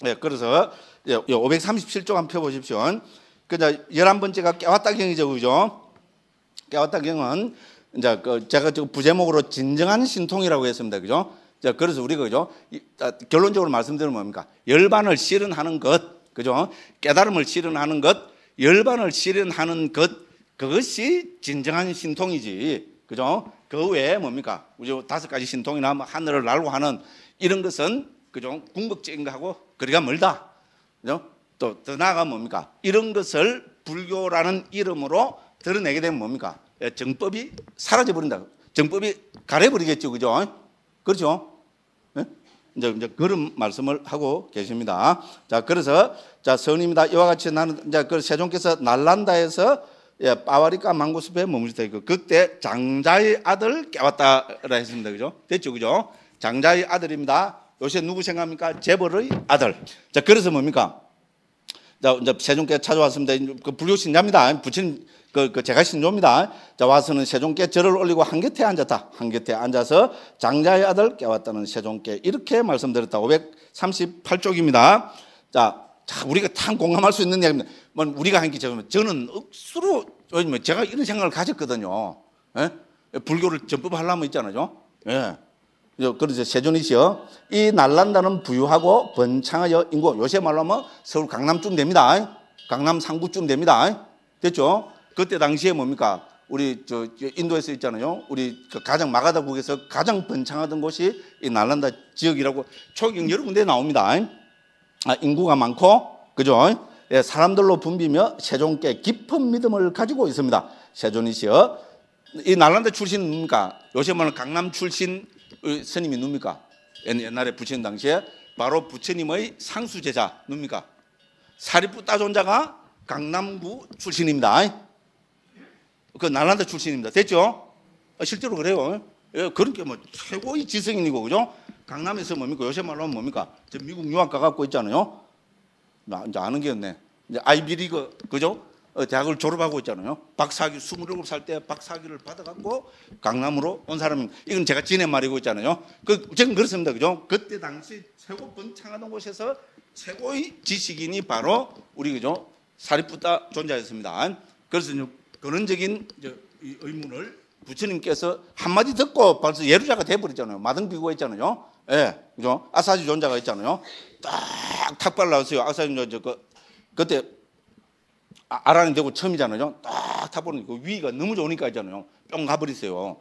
예, 그래서 537쪽 한번 펴보십시오. 그냥 11번째가 깨웠다경이죠, 그죠? 깨웠다경은 이제 제가 지금 부제목으로 진정한 신통이라고 했습니다, 그죠? 자, 그래서 우리가 그죠? 결론적으로 말씀드리면 뭡니까? 열반을 실현하는 것, 그죠? 깨달음을 실현하는 것, 열반을 실현하는 것, 그것이 진정한 신통이지, 그죠? 그 외에 뭡니까? 우리 5가지 신통이나 뭐 하늘을 날고 하는 이런 것은 그죠? 궁극적인 거하고 거리가 멀다, 그죠? 또 더 나아가 뭡니까? 이런 것을 불교라는 이름으로 드러내게 되면 뭡니까? 정법이 사라져 버린다. 정법이 가려버리겠죠, 그죠? 그렇죠? 네? 이제 그런 말씀을 하고 계십니다. 자, 그래서 자, 선입니다. 이와 같이 나는 이제 그 세종께서 날란다에서 빠와리까 망고숲에 머무르다 있고 그때 장자의 아들 깨웠다라 했습니다, 그죠? 됐죠, 그죠? 장자의 아들입니다. 요새 누구 생각합니까? 재벌의 아들. 자, 그래서 뭡니까? 자, 이제 세종께 찾아왔습니다. 그 불교 신자입니다. 부처님 제가 신조입니다. 자, 와서는 세종께 절을 올리고 한 곁에 앉았다. 한 곁에 앉아서 장자의 아들 깨웠다는 세종께 이렇게 말씀드렸다. 538쪽입니다. 자, 우리가 참 공감할 수 있는 이야기입니다. 우리가 한 게 저는 억수로 제가 이런 생각을 가졌거든요. 예? 불교를 전법하려면 있잖아요. 예. 그래서 세존이시여 이 날란다는 부유하고 번창하여 인구 요새 말로 하면 서울 강남쯤 됩니다. 강남 상구쯤 됩니다. 됐죠? 그때 당시에 뭡니까? 우리 인도에서 있잖아요. 우리 가장 마가다국에서 가장 번창하던 곳이 이 날란다 지역이라고 초경 여러 군데 나옵니다. 인구가 많고 그죠? 예, 사람들로 붐비며 세종께 깊은 믿음을 가지고 있습니다. 세존이시여 이 날란다 출신 누굽니까? 요새 말하는 강남 출신 스님이 누굽니까? 옛날에 부처님 당시에 바로 부처님의 상수제자 누굽니까? 사리푸 따존자가 강남구 출신입니다. 그 날란다 출신입니다. 됐죠? 실제로 그래요. 예, 그러니까 뭐 최고의 지성인이고 그죠? 강남에서 뭡니까? 요새 말로 하면 뭡니까? 저 미국 유학 가갖고 있잖아요. 이제 아는 게 없네. 이제 아이비리그 그죠? 대학을 졸업하고 있잖아요. 박사학위 27살 때 박사학위를 받아갖고 강남으로 온 사람입니다. 이건 제가 지낸 말이고 있잖아요. 지금 그렇습니다. 그죠? 그때 당시 최고 번창하던 곳에서 최고의 지식인이 바로 우리 그죠? 사리푸타 존자였습니다. 그래서 근원적인 의문을 부처님께서 한마디 듣고 벌써 예루자가 돼버렸잖아요. 마등비구가 있잖아요. 예, 그죠? 아사지 존자가 있잖아요. 딱 탁발 나왔어요. 아사지 존자 그때 아라는 되고 처음이잖아요. 딱 타보는 그 위가 너무 좋으니까 있잖아요. 뿅 가버리세요.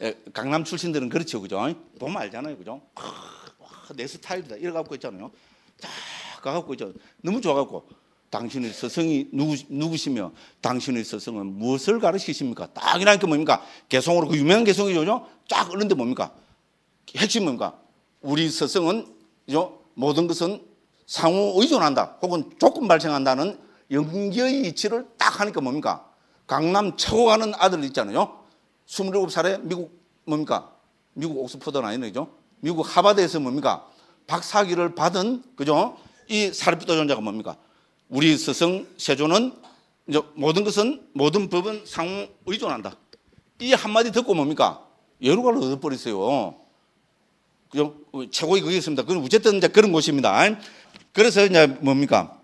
예, 강남 출신들은 그렇죠, 그죠? 보면 알잖아요, 그죠? 내 스타일이다 이래갖고 있잖아요. 딱 가갖고 있죠. 너무 좋아갖고 당신의 스승이 누구시며 당신의 스승은 무엇을 가르치십니까? 딱 이러니까 뭡니까? 개성으로 그 유명한 개성이죠, 쫙 그런데 뭡니까? 핵심 뭡니까? 우리 스승은 모든 것은 상호 의존한다, 혹은 조건 발생한다는 영계의 이치를 딱 하니까 뭡니까? 강남 최고 가는 아들 있잖아요. 27살에 미국 뭡니까? 미국 옥스퍼드는 아니죠. 미국 하버드에서 뭡니까? 박사학위를 받은 그죠? 이 사리푸타 존자가 뭡니까? 우리 스승 세존은 이제 모든 법은 상호 의존한다. 이 한마디 듣고 뭡니까? 예루가를 얻어버렸어요. 그죠? 최고의 그게있습니다. 그건 어쨌든 이제 그런 곳입니다. 그래서 이제 뭡니까?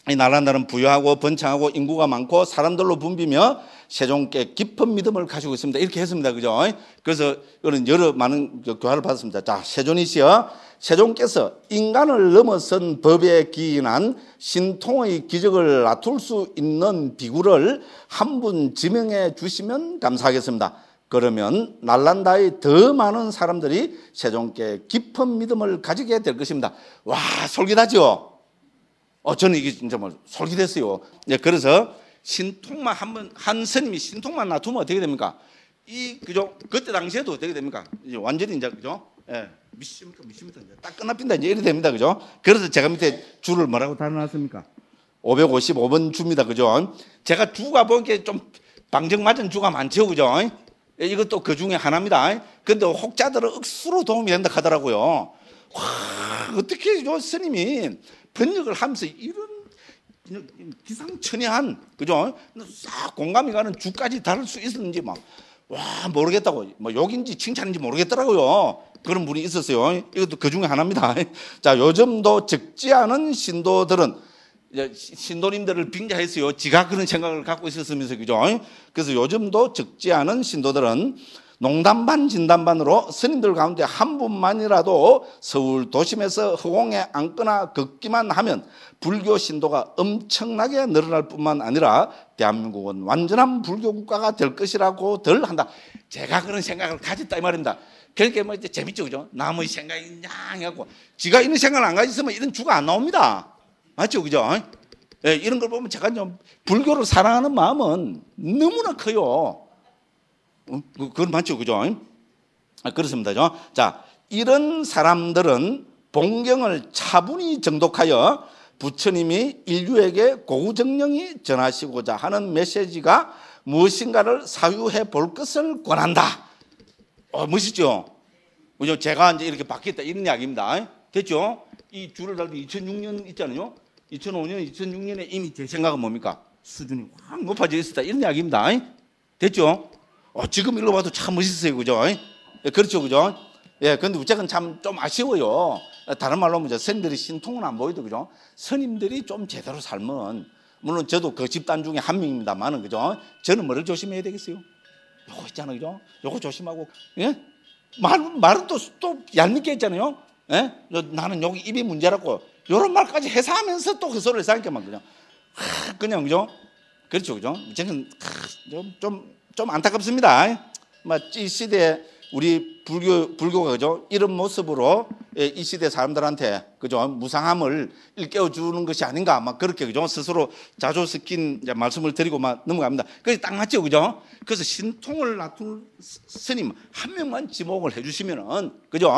이 날란다는 부유하고 번창하고 인구가 많고 사람들로 붐비며 세종께 깊은 믿음을 가지고 있습니다. 이렇게 했습니다. 그죠? 그래서 이런 여러 많은 교화를 받았습니다. 자, 세존이시여 세종께서 인간을 넘어선 법에 기인한 신통의 기적을 나툴 수 있는 비구를 한 분 지명해 주시면 감사하겠습니다. 그러면 날란다의 더 많은 사람들이 세종께 깊은 믿음을 가지게 될 것입니다. 와, 솔깃하죠? 저는 이게 진짜 솔깃했어요. 네, 그래서 신통만 한 스님이 신통만 놔두면 어떻게 됩니까? 그죠? 그때 당시에도 어떻게 됩니까? 이제 완전히 이제 그죠? 예, 미십니까? 이제 딱 끝납니다. 이제 이래 됩니다. 그죠? 그래서 제가 밑에 줄을 뭐라고 달아놨습니까? 555번 주입니다. 그죠? 제가 주가 보기에 좀 방정맞은 주가 많죠. 그죠? 이것도 그 중에 하나입니다. 근데 혹자들은 억수로 도움이 된다 하더라고요. 와, 어떻게 스님이 번역을 하면서 이런 기상천외한 그죠? 싹 공감이 가는 주까지 다룰 수 있었는지 와 모르겠다고 욕인지 칭찬인지 모르겠더라고요. 그런 분이 있었어요. 이것도 그 중에 하나입니다. 자, 요즘도 적지 않은 신도들은 신도님들을 빙자했어요. 지가 그런 생각을 갖고 있었으면서, 그죠? 그래서 요즘도 적지 않은 신도들은 농담반 진담반으로 스님들 가운데 한 분만이라도 서울 도심에서 허공에 앉거나 걷기만 하면 불교 신도가 엄청나게 늘어날 뿐만 아니라 대한민국은 완전한 불교 국가가 될 것이라고 덜 한다. 제가 그런 생각을 가졌다 이 말입니다. 그러니까 뭐 이제 재밌죠, 그죠? 남의 생각이 냥하고 지가 이런 생각을 안 가졌으면 이런 주가 안 나옵니다. 맞죠, 그죠? 예, 이런 걸 보면 제가 좀 불교를 사랑하는 마음은 너무나 커요. 그건 맞죠, 그죠? 그렇습니다. 자, 이런 사람들은 본경을 차분히 정독하여 부처님이 인류에게 고구정령이 전하시고자 하는 메시지가 무엇인가를 사유해 볼 것을 권한다. 멋있죠? 그죠? 제가 이제 이렇게 바뀌었다 이런 이야기입니다. 됐죠? 이 줄을 달고 2006년 있잖아요. 2005년, 2006년에 이미 제 생각은 뭡니까? 수준이 확 높아져 있었다 이런 이야기입니다. 됐죠? 지금 읽어봐도 참 멋있어요, 그죠? 그렇죠, 그죠? 예, 근데 우체는 참 좀 아쉬워요. 다른 말로 하면 스님들이 신통은 안 보이도, 그죠? 스님들이 좀 제대로 살면, 물론 저도 그 집단 중에 한 명입니다만은, 그죠? 저는 뭐를 조심해야 되겠어요? 요거 있잖아요, 그죠? 요거 조심하고, 예? 말은 또 얄밉게 했잖아요? 예? 나는 여기 입이 문제라고, 요런 말까지 해서 하면서 또 그 소리를 쌓니까만, 그죠? 그냥, 그죠? 그렇죠, 그죠? 저는 좀 안타깝습니다. 이 시대에 우리 불교가 그죠? 이런 모습으로 이 시대 사람들한테 그죠? 무상함을 일깨워주는 것이 아닌가 막 그렇게 그죠? 스스로 자조 섞인 말씀을 드리고 막 넘어갑니다. 그게 딱 맞죠, 그죠? 그래서 신통을 놔둔 스님 한 명만 지목을 해주시면은 그죠?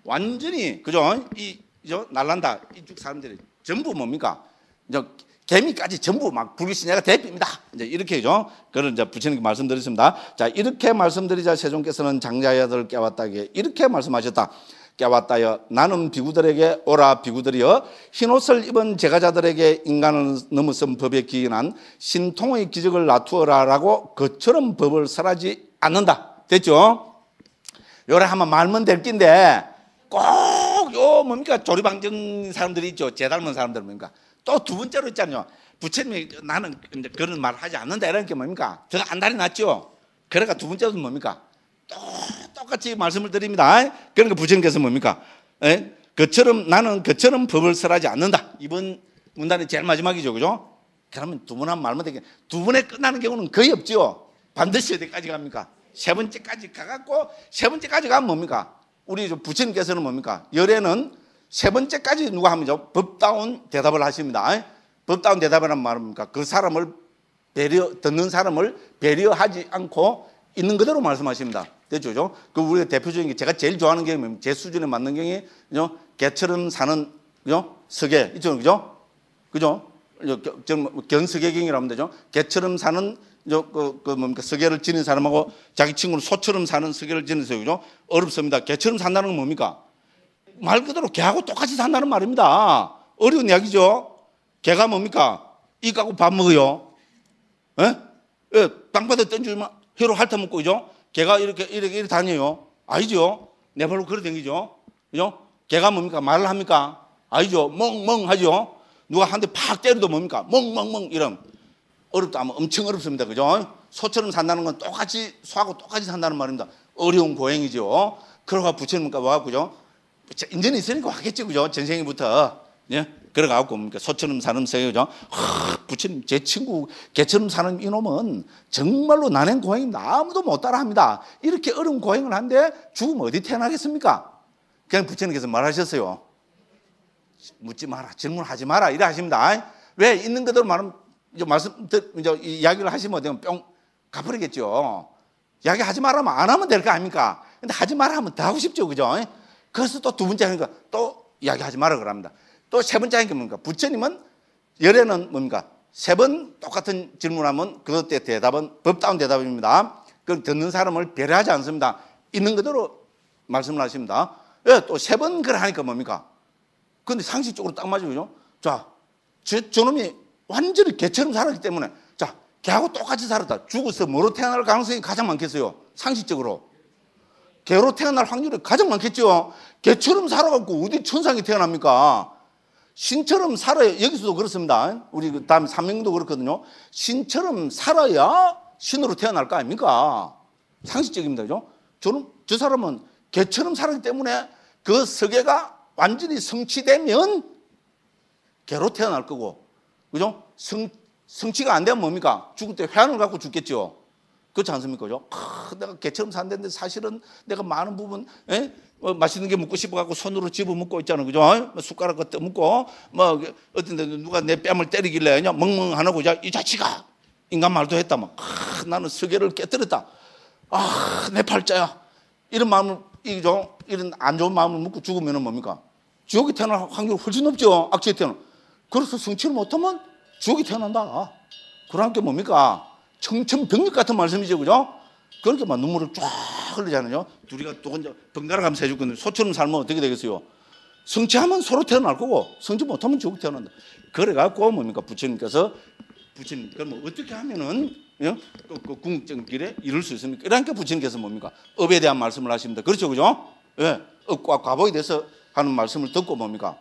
완전히 그죠? 날란다 이쪽 사람들이 전부 뭡니까? 개미까지 전부 막 불교 신야가 대비입니다. 이제 이렇게죠. 그런 이제 부처님께 말씀드렸습니다. 자, 이렇게 말씀드리자 세종께서는 장자야들을 깨웠다기에 이렇게 말씀하셨다. 깨웠다여 나는 비구들에게 오라 비구들이여 흰옷을 입은 제가자들에게 인간을 넘어선 법에 기인한 신통의 기적을 놔두어라라고 그처럼 법을 설하지 않는다. 됐죠? 요래 하면 말면 될 낀데 꼭 뭡니까 조리방정 사람들이 있죠. 제 닮은 사람들 뭡니까? 또 두 번째로 있잖아요. 부처님이 나는 그런 말 하지 않는다 이런 게 뭡니까? 더 안달이 났죠. 그러니까 두 번째도 뭡니까? 똑같이 말씀을 드립니다. 그러니까 부처님께서 뭡니까? 나는 그처럼 법을 설하지 않는다. 이번 문단이 제일 마지막이죠, 그죠? 그러면 두 번 하면 말만 되게 두 번에 끝나는 경우는 거의 없죠. 반드시 어디까지 갑니까? 세 번째까지 가갖고 세 번째까지 가면 뭡니까? 우리 부처님께서는 뭡니까? 열애는 세 번째까지 누가 하면요? 법다운 대답을 하십니다. 법다운 대답이란 말입니까? 그 사람을 듣는 사람을 배려하지 않고 있는 그대로 말씀하십니다. 됐죠? 그 우리가 대표적인 게 제가 제일 좋아하는 게 뭡니까? 제 수준에 맞는 경이 개처럼 사는 서계 있죠, 그죠? 그죠? 견서계경이라면 되죠. 개처럼 사는 뭡니까? 서계를 지닌 사람하고 자기 친구는 소처럼 사는 서계를 지내세요, 그죠? 어렵습니다. 개처럼 산다는 건 뭡니까? 말 그대로 개하고 똑같이 산다는 말입니다. 어려운 이야기죠. 개가 뭡니까? 이 까고 밥 먹어요. 예? 땅바닥에 던지면 혀로 핥아먹고, 그죠? 개가 이렇게 다녀요. 아니죠? 내 발로 걸어 다니죠. 그죠? 개가 뭡니까? 말을 합니까? 아니죠? 멍멍 하죠? 누가 한 대 팍 때려도 뭡니까? 멍멍멍 이러면 어렵다 하면 엄청 어렵습니다. 그죠? 소처럼 산다는 건 똑같이, 소하고 똑같이 산다는 말입니다. 어려운 고행이죠. 그러고 부처님과 와갖고죠. 인연이 있으니까 하겠죠, 그죠? 전생부터. 예? 그래가지고, 뭡니까? 소처럼 사는 세계죠. 부처님, 제 친구, 개처럼 사는 이놈은 정말로 난행 고행입니다. 아무도 못 따라 합니다. 이렇게 어려운 고행을 하는데 죽으면 어디 태어나겠습니까? 그냥 부처님께서 말하셨어요. 묻지 마라, 질문하지 마라, 이래 하십니다. 왜? 있는 그대로 이야기를 하시면 되면 뿅 가버리겠죠. 이야기하지 말라면 안 하면 될 거 아닙니까? 근데 하지 마라 하면 더 하고 싶죠, 그죠? 그래서 또 두 번째 하니까 또 이야기하지 마라 그럽니다. 또 세 번째 하니까 뭡니까? 부처님은 열애는 뭡니까? 세 번 똑같은 질문하면 그때 대답은 법다운 대답입니다. 그럼 듣는 사람을 배려하지 않습니다. 있는 그대로 말씀을 하십니다. 예, 또 세 번 그래 하니까 뭡니까? 근데 상식적으로 딱 맞아요, 그죠? 자, 저놈이 완전히 개처럼 살았기 때문에 자, 개하고 똑같이 살았다. 죽어서 뭐로 태어날 가능성이 가장 많겠어요? 상식적으로. 개로 태어날 확률이 가장 많겠죠. 개처럼 살아갖고 어디 천상이 태어납니까? 신처럼 살아야, 여기서도 그렇습니다. 우리 그 다음 삼명도 그렇거든요. 신처럼 살아야 신으로 태어날 거 아닙니까? 상식적입니다. 그죠? 저 사람은 개처럼 살았기 때문에 그 서계가 완전히 성취되면 개로 태어날 거고, 그죠? 성취가 안 되면 뭡니까? 죽을 때 회한을 갖고 죽겠죠. 그렇지 않습니까? 그죠? 내가 개처럼 산다는데 사실은 내가 많은 부분, 맛있는 게 먹고 싶어갖고 손으로 집어 먹고 있잖아. 그죠? 숟가락 떠먹고, 어떤 데 누가 내 뺨을 때리길래, 그냥 멍멍 안 하고, 이 자식아! 인간 말도 했다. 나는 서계를 깨뜨렸다. 내 팔자야. 이런 마음을, 이런 안 좋은 마음을 먹고 죽으면 뭡니까? 지옥에 태어날 확률이 훨씬 높죠. 악취에 태어나. 그래서 성취를 못하면 지옥에 태어난다. 그러니까 뭡니까? 청천벽력 같은 말씀이죠. 그죠? 그렇게 막 눈물을 쫙 흘리잖아요. 둘이가 또 혼자 번갈아 가면서 해줄 건데 소처럼 살면 어떻게 되겠어요? 성취하면 서로 태어날 거고 성취 못하면 지옥에 태어난다. 그래갖고 뭡니까? 부처님께서 그럼 어떻게 하면은 그 궁극적인 길에 이룰 수 있습니까? 그러니까 부처님께서 뭡니까? 업에 대한 말씀을 하십니다. 그렇죠, 그죠? 예, 업과 과복에 대해서 하는 말씀을 듣고 뭡니까?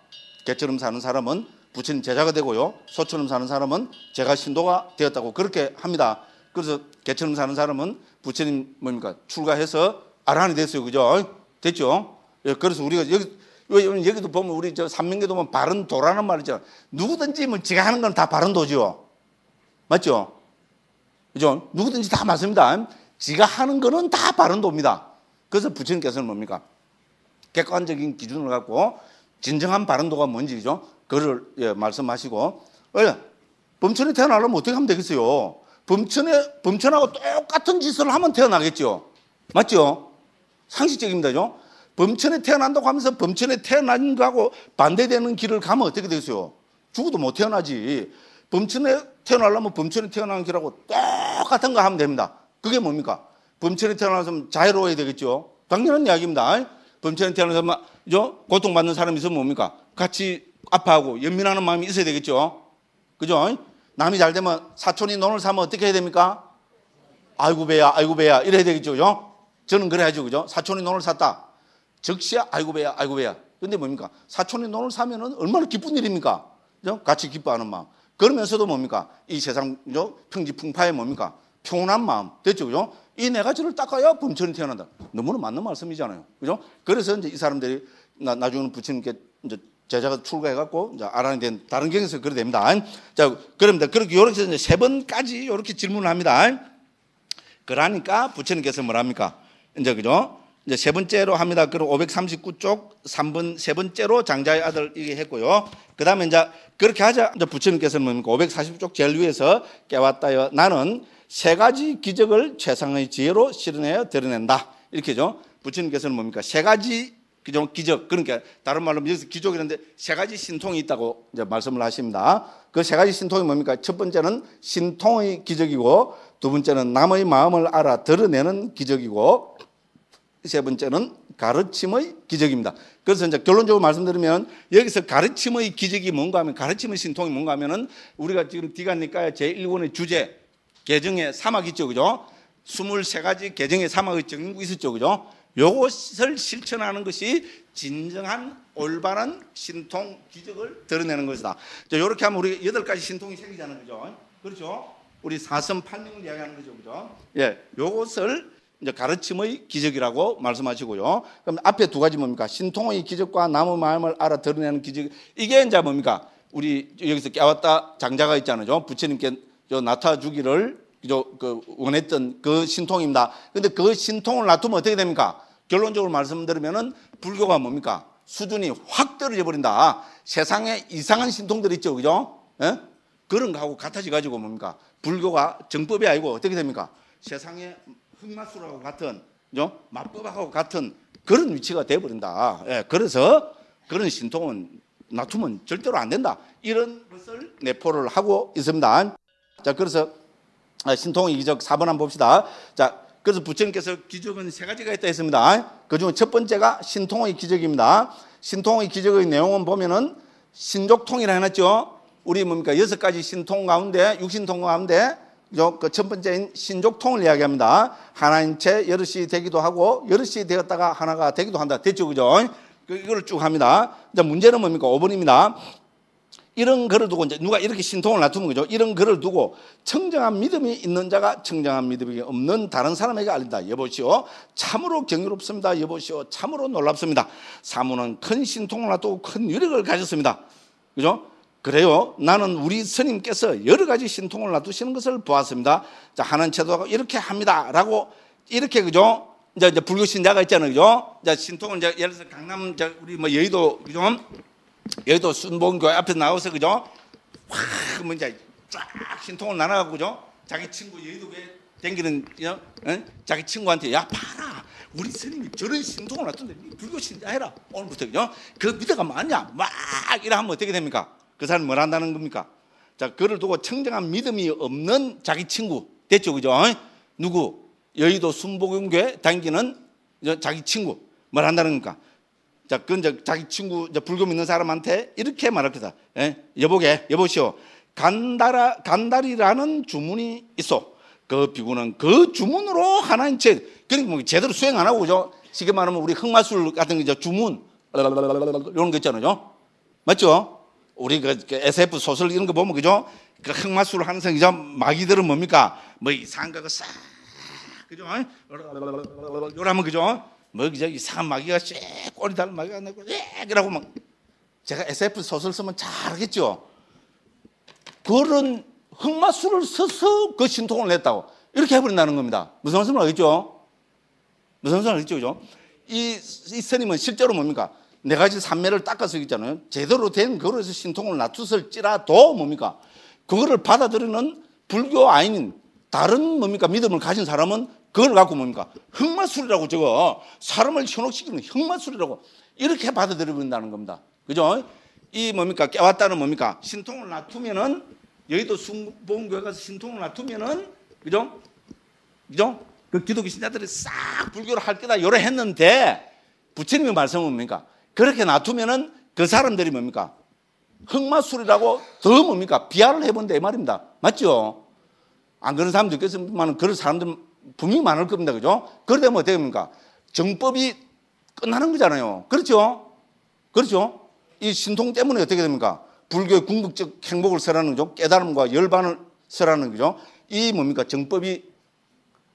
개처럼 사는 사람은 부처님 제자가 되고요, 소처럼 사는 사람은 제가 신도가 되었다고 그렇게 합니다. 그래서 개처럼 사는 사람은 부처님 뭡니까? 출가해서 아라한이 됐어요, 그죠? 됐죠? 예, 그래서 우리가 여기도 보면 우리 저 삼명계도 보면 바른 도라는 말 있잖아. 누구든지 뭐 지가 하는 건 다 바른 도죠. 맞죠? 그죠? 누구든지 다 맞습니다. 지가 하는 거는 다 바른 도입니다. 그래서 부처님께서는 뭡니까? 객관적인 기준을 갖고 진정한 바른 도가 뭔지죠? 그걸 말씀하시고, 범천에 태어나려면 어떻게 하면 되겠어요? 범천하고 똑같은 짓을 하면 태어나겠죠. 맞죠? 상식적입니다. 죠? 범천에 태어난다고 하면서 범천에 태어난 거하고 반대되는 길을 가면 어떻게 되겠어요? 죽어도 못 태어나지. 범천에 태어나려면 범천에 태어난 길하고 똑같은 거 하면 됩니다. 그게 뭡니까? 범천에 태어나서 자유로워야 되겠죠. 당연한 이야기입니다. 범천에 태어나서 고통받는 사람이 있으면 뭡니까? 같이 아파하고 연민하는 마음이 있어야 되겠죠. 그죠? 남이 잘 되면 사촌이 논을 사면 어떻게 해야 됩니까? 아이고 배야 이래야 되겠죠. 그죠? 저는 그래야죠. 그죠? 사촌이 논을 샀다. 즉시야 아이고 배야. 근데 뭡니까? 사촌이 논을 사면은 얼마나 기쁜 일입니까? 그죠? 같이 기뻐하는 마음. 그러면서도 뭡니까? 이 세상 평지풍파에 뭡니까? 평온한 마음. 됐죠? 그죠? 이 네 가지를 닦아야 범천이 태어난다. 너무나 맞는 말씀이잖아요. 그죠? 그래서 이제 이 사람들이 나중에는 부처님께 이제 제자가 출가해갖고 이제 아란이 된 다른 경에서 그래 됩니다. 자, 그럽니다. 그렇게 이렇게 이제 세 번까지 이렇게 질문을 합니다. 그러니까 부처님께서 뭐랍니까? 이제 그죠? 이제 세 번째로 합니다. 그리고 539쪽 3번 세 번째로 장자의 아들 이게 했고요. 그 다음에 이제 그렇게 하자. 이제 부처님께서는 뭡니까? 540쪽 제일 위에서 깨웠다여 나는 세 가지 기적을 최상의 지혜로 실현하여 드러낸다. 이렇게죠. 부처님께서는 뭡니까? 세 가지 기적. 그러니까 다른 말로 여기서 기적이라는데 세 가지 신통이 있다고 이제 말씀을 하십니다. 그 세 가지 신통이 뭡니까? 첫 번째는 신통의 기적이고, 두 번째는 남의 마음을 알아 드러내는 기적이고, 세 번째는 가르침의 기적입니다. 그래서 이제 결론적으로 말씀드리면 여기서 가르침의 기적이 뭔가 하면, 가르침의 신통이 뭔가 하면은 우리가 지금 디간니까야 제1권의 주제 개정의 사막 있죠, 그죠? 23가지 개정의 사막의 정리고 있었죠, 그죠? 요것을 실천하는 것이 진정한 올바른 신통 기적을 드러내는 것이다. 이렇게 하면 우리 8가지 신통이 생기잖아요, 그죠? 그렇죠? 우리 4선 8명을 이야기하는 거죠, 그죠? 예, 요것을 이제 가르침의 기적이라고 말씀하시고요. 그럼 앞에 두 가지 뭡니까? 신통의 기적과 남의 마음을 알아 드러내는 기적. 이게 이제 뭡니까? 우리 여기서 깨웠다 장자가 있잖아요. 부처님께 나타주기를 원했던 그 신통입니다. 근데 그 신통을 놔두면 어떻게 됩니까? 결론적으로 말씀드리면은 불교가 뭡니까? 수준이 확 떨어져 버린다. 세상에 이상한 신통들 있죠, 그죠? 예? 그런 거하고 같아져 가지고 뭡니까? 불교가 정법이 아니고 어떻게 됩니까? 세상에 흑마술하고 같은, 그죠? 맞법하고 같은 그런 위치가 돼 버린다. 예, 그래서 그런 신통은 놔두면 절대로 안 된다. 이런 것을 내포를 하고 있습니다. 자, 그래서 신통의 기적 4번 한번 봅시다. 자, 그래서 부처님께서 기적은 세 가지가 있다 했습니다. 그중 첫 번째가 신통의 기적입니다. 신통의 기적의 내용은 보면은 신족통이라 해놨죠. 우리 뭡니까? 6가지 신통 가운데, 육신통 가운데 그죠? 그 첫 번째인 신족통을 이야기합니다. 하나인 채 여럿이 되기도 하고 여럿이 되었다가 하나가 되기도 한다. 됐죠, 그죠? 이걸 쭉 합니다. 자, 문제는 뭡니까? 5번입니다. 이런 글을 두고 이제 누가 이렇게 신통을 놔두면 그죠? 이런 글을 두고 청정한 믿음이 있는 자가 청정한 믿음이 없는 다른 사람에게 알린다. 여보시오, 참으로 경이롭습니다. 여보시오, 참으로 놀랍습니다. 사무는 큰 신통을 놔두고 큰 유력을 가졌습니다. 그죠? 그래요. 나는 우리 스님께서 여러 가지 신통을 놔두시는 것을 보았습니다. 자, 하는 채도 이렇게 합니다라고 이렇게 그죠? 이제 불교 신자가 있잖아요, 그죠? 자, 신통은 이제 예를 들어서 강남 우리 뭐 여의도 그죠? 여의도 순복음교회 앞에 나와서 그죠? 확 뭐 이제 쫙 신통을 나눠가고 그죠? 자기 친구 여의도교회 댕기는 자기 친구한테 야 봐라, 우리 스님이 저런 신통을 놨던데 불교 신자 해라 오늘부터 그죠? 그 믿어가 맞냐? 막 이래 하면 어떻게 됩니까? 그 사람이 뭘 한다는 겁니까? 자, 그를 두고 청정한 믿음이 없는 자기 친구 됐죠, 그죠? 누구? 여의도 순복음교회 다니는 자기 친구 뭘 한다는 겁니까? 자, 그건 이제 자기 친구 불교 믿는 사람한테 이렇게 말할 거다. 여보시오, 간달이라는 주문이 있어. 그 비구는 그 주문으로 하나인 채, 그러니까 뭐 제대로 수행 안 하고 그죠? 쉽게 말하면 우리 흑마술 같은 거 주문 이런 거 있잖아요, 맞죠? 우리 그 SF 소설 이런 거 보면 그죠? 그 흑마술 하는 성이죠. 마귀들은 뭡니까? 뭐 이상한 거 싹 그죠? 요라면 그죠? 뭐 그죠? 이상한 마귀가 쫙 꼬리 달린 마귀가 나고 이라고 막 제가 SF 소설 쓰면 잘 알겠죠? 그런 흑마술을 써서 그 신통을 냈다고 이렇게 해버린다는 겁니다. 무슨 말씀을 알겠죠? 무슨 말씀을 알겠죠? 그죠? 이 스님은 실제로 뭡니까? 네 가지 삼매를 닦아서 있잖아요. 제대로 된 그릇에서 신통을 놔두었을지라도 뭡니까? 그거를 받아들이는 불교 아닌 다른 뭡니까? 믿음을 가진 사람은 그걸 갖고 뭡니까? 흑마술이라고 저거 사람을 현혹시키는 흑마술이라고 이렇게 받아들여버린다는 겁니다. 그죠? 이 뭡니까? 깨웠다는 뭡니까? 신통을 놔두면은 여의도 순복음교회 가서 신통을 놔두면은 그죠? 그죠? 그 기독교 신자들이 싹 불교를 할 거다 요래 했는데 부처님의 말씀은 뭡니까? 그렇게 놔두면은 그 사람들이 뭡니까? 흑마술이라고 더 뭡니까? 비하를 해본다 이 말입니다. 맞죠? 안 그런 사람도 있겠지만 그런 사람들은 분명히 많을 겁니다. 그죠? 그러다 보면 어떻게 됩니까? 정법이 끝나는 거잖아요. 그렇죠? 그렇죠? 이 신통 때문에 어떻게 됩니까? 불교의 궁극적 행복을 설하는 거죠. 깨달음과 열반을 설하는 거죠. 이 뭡니까? 정법이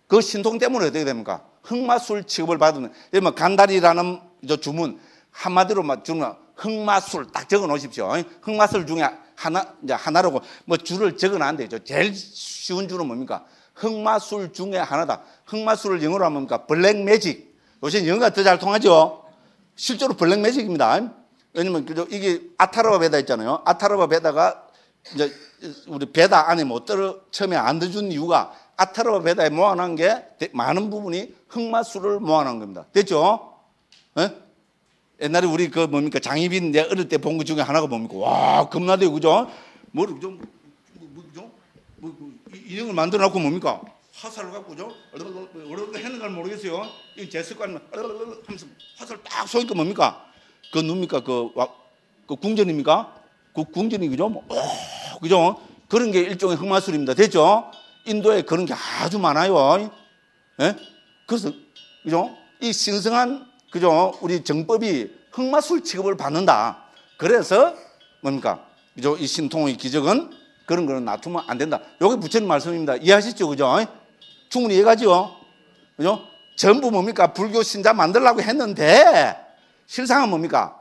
그 신통 때문에 어떻게 됩니까? 흑마술 취급을 받으면, 예를 간달이라는 주문, 한마디로 주문, 흑마술 딱 적어 놓으십시오. 흑마술 중에 하나라고 뭐 줄을 적어 놨는데, 제일 쉬운 줄은 뭡니까? 흑마술 중에 하나다. 흑마술을 영어로 하면 뭡니까? 블랙 매직. 요새 영어가 더 잘 통하죠? 실제로 블랙 매직입니다. 왜냐면 이게 아타르바 베다 있잖아요. 아타르바 베다가 이제 우리 베다 안에 못 들어 처음에 안 넣어준 이유가 아타르바 베다에 모아놓은 게 많은 부분이 흑마술을 모아놓은 겁니다. 됐죠? 예? 옛날에 우리 그 뭡니까? 장희빈 내가 어릴 때 본 것 중에 하나가 뭡니까? 와, 겁나대요. 그죠? 그죠? 인형을 만들어 놓고 뭡니까? 화살을 갖고 그죠? 어떻게 했는 걸 모르겠어요. 이 제 습관은 하면서 화살 딱 쏘니까 뭡니까? 그 뭡니까? 그 궁전입니까? 그 궁전이 그죠? 그죠? 그런 게 일종의 흑마술입니다. 됐죠? 인도에 그런 게 아주 많아요. 예? 그래서 그죠? 이 신성한 그죠? 우리 정법이 흑마술 취급을 받는다. 그래서 뭡니까? 그죠? 이 신통의 기적은 그런 거는 놔두면 안 된다. 요게 부처님 말씀입니다. 이해하시죠? 그죠? 충분히 이해가죠? 그죠? 전부 뭡니까? 불교 신자 만들려고 했는데 실상은 뭡니까?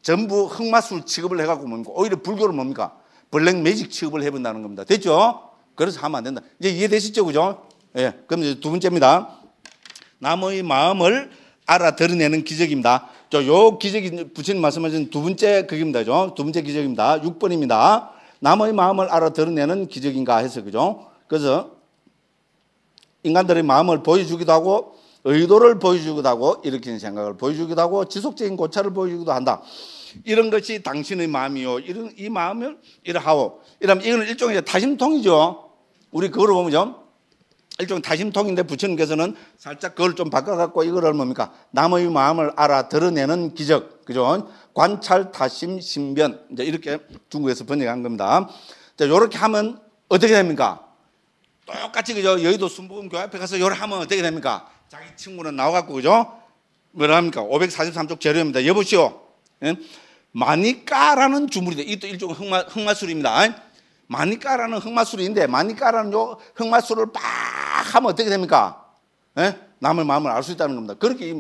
전부 흑마술 취급을 해갖고 뭡니까? 오히려 불교를 뭡니까? 블랙 매직 취급을 해본다는 겁니다. 됐죠? 그래서 하면 안 된다. 이제 이해되시죠? 그죠? 예. 그럼 이제 두 번째입니다. 남의 마음을 알아드러내는 기적입니다. 요 기적이 부처님 말씀하신 두 번째 그입니다. 두 번째 기적입니다. 6번입니다. 남의 마음을 알아드러내는 기적인가 해서 그죠? 그래서 인간들의 마음을 보여주기도 하고 의도를 보여주기도 하고 일으키는 생각을 보여주기도 하고 지속적인 고찰을 보여주기도 한다. 이런 것이 당신의 마음이요. 이 마음을 이러하오. 이러면 이거는 일종의 타심통이죠. 우리 그거를 보면 일종의 타심통인데 부처님께서는 살짝 그걸 좀 바꿔갖고 이거를 뭡니까? 남의 마음을 알아드러내는 기적. 그죠? 관찰, 타심, 신변. 이제 이렇게 중국에서 번역한 겁니다. 자, 요렇게 하면 어떻게 됩니까? 똑같이 그죠? 여의도 순복음교회 앞에 가서 요를 하면 어떻게 됩니까? 자기 친구는 나와갖고 그죠? 뭐라 합니까? 543쪽 재료입니다. 여보시오. 예? 마니까라는 주물이 돼. 이것도 일종의 흑마술입니다. 마니까라는 흑마술인데 마니까라는 요 흑마술을 빡 하면 어떻게 됩니까? 예? 남의 마음을 알 수 있다는 겁니다. 그렇게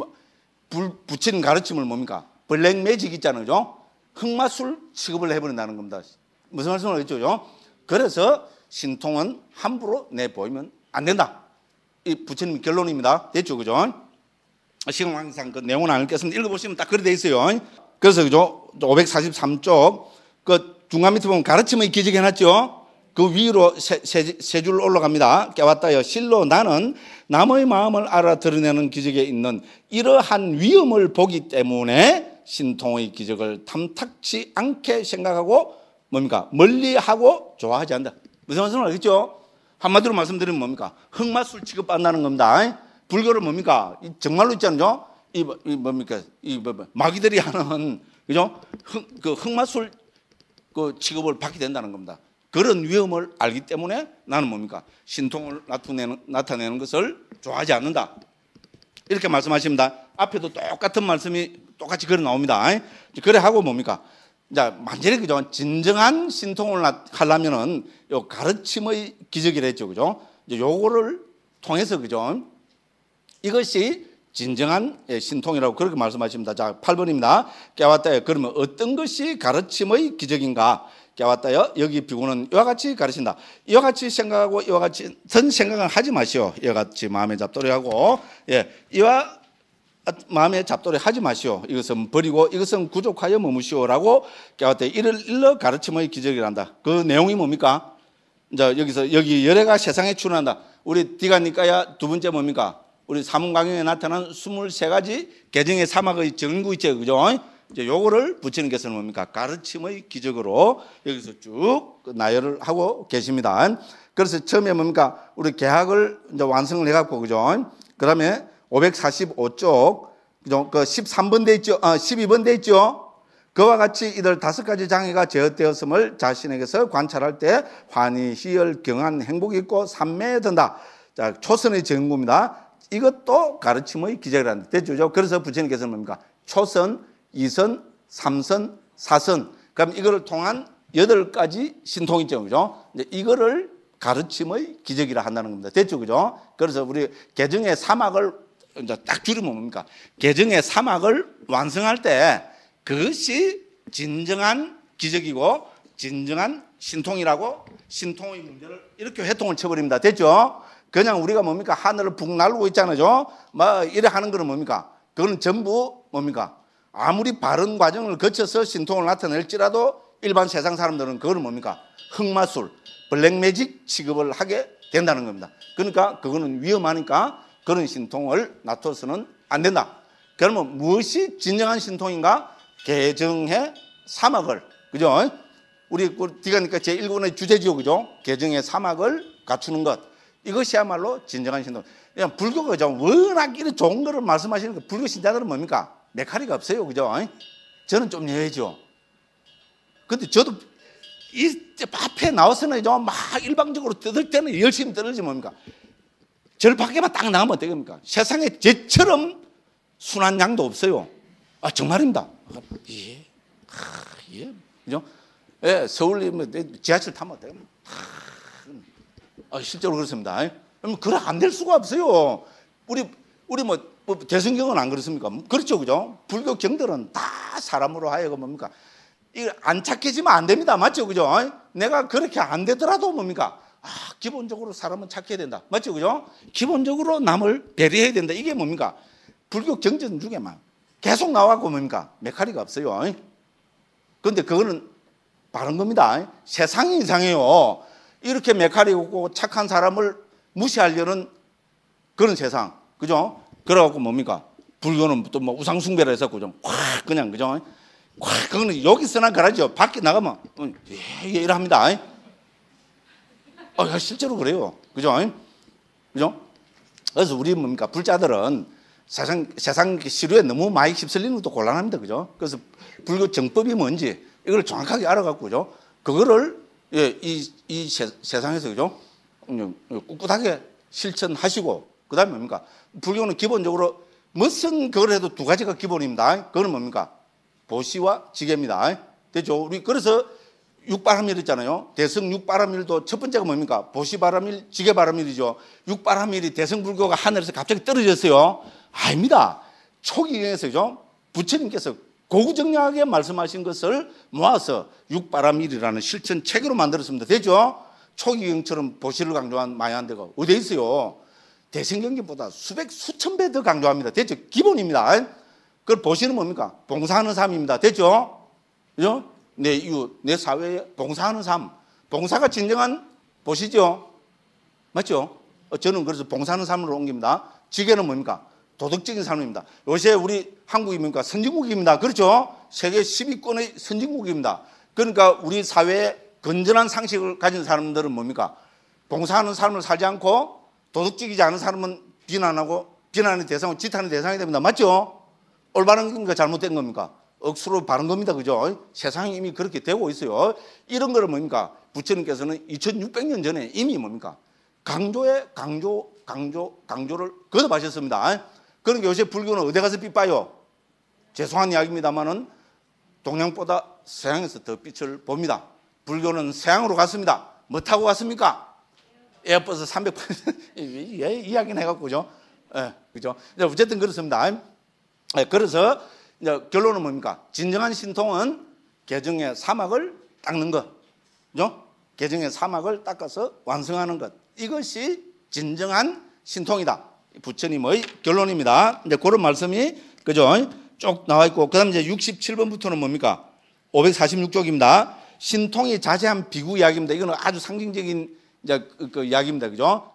붙이는 가르침을 뭡니까? 블랙 매직 있잖아요. 그죠? 흑마술 취급을 해버린다는 겁니다. 무슨 말씀을 하겠죠? 그죠? 그래서 신통은 함부로 내보이면 안 된다. 이 부처님 결론입니다. 됐죠? 그죠? 시간 관계상 그 내용은 안 읽겠습니다. 읽어보시면 딱 그렇게 돼 있어요. 그래서 그죠? 543쪽 그 중간 밑에 보면 가르침의 기적 해놨죠? 그 위로 세 줄 올라갑니다. 깨웠다여 실로 나는 남의 마음을 알아드러내는 기적에 있는 이러한 위험을 보기 때문에 신통의 기적을 탐탁치 않게 생각하고 뭡니까? 멀리하고 좋아하지 않는다. 무슨 말씀을 알겠죠? 한마디로 말씀드리면 뭡니까? 흑마술 취급한다는 겁니다. 불교를 뭡니까? 정말로 있잖아요. 뭡니까? 마귀들이 하는 그죠? 그 흑마술 그 취급을 받게 된다는 겁니다. 그런 위험을 알기 때문에 나는 뭡니까? 신통을 나타내는 것을 좋아하지 않는다. 이렇게 말씀하십니다. 앞에도 똑같은 말씀이 똑같이 그래 나옵니다. 그래 하고 뭡니까? 자, 완전히 그죠? 진정한 신통을 하려면은 요 가르침의 기적이라 했죠. 그죠? 이제 요거를 통해서 그죠? 이것이 진정한 신통이라고 그렇게 말씀하십니다. 자, 8번입니다. 깨웠다요. 그러면 어떤 것이 가르침의 기적인가? 깨웠다요. 여기 비구는 이와 같이 가르친다. 이와 같이 생각하고 이와 같이 전 생각은 하지 마시오. 이와 같이 마음에 잡돌이하고 이와 마음에 잡돌이 하지 마시오. 이것은 버리고 이것은 구족하여 머무시오라고 깨웠다요. 이를 일러 가르침의 기적이란다. 그 내용이 뭡니까? 자, 여기 열애가 세상에 출현한다. 우리 디가니까야 두 번째 뭡니까? 우리 사문강경에 나타난 23가지 계정의 사막의 전구 있죠. 그죠? 이제 요거를 부처님께서는 뭡니까? 가르침의 기적으로 여기서 쭉 나열을 하고 계십니다. 그래서 처음에 뭡니까? 우리 개학을 이제 완성을 해갖고, 그죠? 그 다음에 545쪽, 그죠? 그 13번 돼 있죠? 12번 돼 있죠? 그와 같이 이들 5가지 장애가 제어되었음을 자신에게서 관찰할 때 환희, 희열, 경안, 행복이 있고 삼매에 든다. 자, 초선의 전구입니다. 이것도 가르침의 기적이라는 됐죠. 그래서 부처님께서는 뭡니까? 초선, 2선, 3선, 4선. 그럼 이거를 통한 8가지 신통이 있죠. 그죠? 이제 이거를 가르침의 기적이라 한다는 겁니다. 됐죠. 그죠? 그래서 우리 개정의 사막을 이제 딱 줄이면 뭡니까? 개정의 사막을 완성할 때 그것이 진정한 기적이고 진정한 신통이라고 신통의 문제를 이렇게 회통을 쳐버립니다. 됐죠? 그냥 우리가 뭡니까? 하늘을 붕 날고 있잖아요. 막 이래 하는 거는 뭡니까? 그거는 전부 뭡니까? 아무리 바른 과정을 거쳐서 신통을 나타낼지라도 일반 세상 사람들은 그거는 뭡니까? 흑마술, 블랙매직 취급을 하게 된다는 겁니다. 그러니까 그거는 위험하니까 그런 신통을 놔둬서는 안 된다. 그러면 무엇이 진정한 신통인가? 개정의 사막을, 그죠? 우리 디가니까 제1권의 주제지요, 그죠? 개정의 사막을 갖추는 것. 이것이야말로 진정한 신통. 그냥 불교가 좀 워낙 이런 좋은 거를 말씀하시는 거, 불교 신자들은 뭡니까? 메카리가 없어요. 그죠? 저는 좀 예외죠. 근데 저도 이 앞에 나와서는 좀 막 일방적으로 뜯을 때는 열심히 뜯을지 뭡니까? 절 밖에만 딱 나가면 어떡합니까? 세상에 저처럼 순한 양도 없어요. 아, 정말입니다. 예. 예. 그죠? 예, 서울 지하철 타면 어떡합니까? 실제로 그렇습니다. 그러면 그래 안 될 수가 없어요. 우리 뭐 대성경은 안 그렇습니까? 그렇죠, 그죠? 불교 경들은 다 사람으로 하여금 뭡니까? 이거 안 착해지면 안 됩니다, 맞죠, 그죠? 내가 그렇게 안 되더라도 뭡니까? 기본적으로 사람은 착해야 된다, 맞죠, 그죠? 기본적으로 남을 배려해야 된다. 이게 뭡니까? 불교 경전 중에만 계속 나와고 뭡니까? 메카리가 없어요. 그런데 그거는 바른 겁니다. 세상이 이상해요. 이렇게 메카리 없고 착한 사람을 무시하려는 그런 세상. 그죠? 그래갖고 뭡니까? 불교는 또 뭐 우상숭배라 해서 그죠? 확 그냥 그죠? 확 그거는 여기서나 그러죠. 밖에 나가면 예, 이랍니다. 실제로 그래요. 그죠? 그죠? 그래서 우리 뭡니까? 불자들은 세상 시류에 너무 많이 휩쓸리는 것도 곤란합니다. 그죠? 그래서 불교 정법이 뭔지 이걸 정확하게 알아갖고 그죠? 그거를 이 세상에서 그죠? 꿋꿋하게 실천하시고, 그 다음에 뭡니까? 불교는 기본적으로 무슨 그걸 해도 두 가지가 기본입니다. 그거는 뭡니까? 보시와 지게입니다. 됐죠? 우리 그래서 육바람일 있잖아요. 대승 육바람일도 첫 번째가 뭡니까? 보시바람일, 지게바람일이죠. 육바람일이 대승불교가 하늘에서 갑자기 떨어졌어요. 아닙니다. 초기경에서죠. 부처님께서 고구정량하게 말씀하신 것을 모아서 육바람일이라는 실천 체계로 만들었습니다. 되죠? 초기경처럼 보시를 강조한 마야한 데가 어디에 있어요? 대승경기보다 수천 배 더 강조합니다. 됐죠? 기본입니다. 그걸 보시는 뭡니까? 봉사하는 삶입니다. 됐죠? 그죠? 내 이웃, 내 사회에 봉사하는 삶. 봉사가 진정한 보시죠? 맞죠? 저는 그래서 봉사하는 삶으로 옮깁니다. 지게는 뭡니까? 도덕적인 삶입니다. 요새 우리 한국이 뭡니까? 선진국입니다. 그렇죠? 세계 10위권의 선진국입니다. 그러니까 우리 사회에 건전한 상식을 가진 사람들은 뭡니까? 봉사하는 삶을 살지 않고 도덕적이지 않은 사람은 비난하고 비난의 대상은 지탄의 대상이 됩니다. 맞죠? 올바른 겁니까? 잘못된 겁니까? 억수로 바른 겁니다. 그죠? 세상이 이미 그렇게 되고 있어요. 이런 거를 뭡니까? 부처님께서는 2600년 전에 이미 뭡니까? 강조를 거듭하셨습니다. 그러니까 요새 불교는 어디 가서 빛 봐요? 죄송한 이야기입니다만은 동양보다 서양에서 더 빛을 봅니다. 불교는 서양으로 갔습니다. 뭐 타고 갔습니까? 에어버스 300% 이야기는 해갖고, 그죠? 예, 그죠? 어쨌든 그렇습니다. 그래서 이제 결론은 뭡니까? 진정한 신통은 개정의 사막을 닦는 것, 그죠? 개정의 사막을 닦아서 완성하는 것. 이것이 진정한 신통이다. 부처님의 결론입니다. 이제 그런 말씀이, 그죠? 쭉 나와 있고, 그 다음 이제 67번부터는 뭡니까? 546쪽입니다. 신통이 자세한 비구 이야기입니다. 이거는 아주 상징적인 이제 그 이야기입니다. 그죠?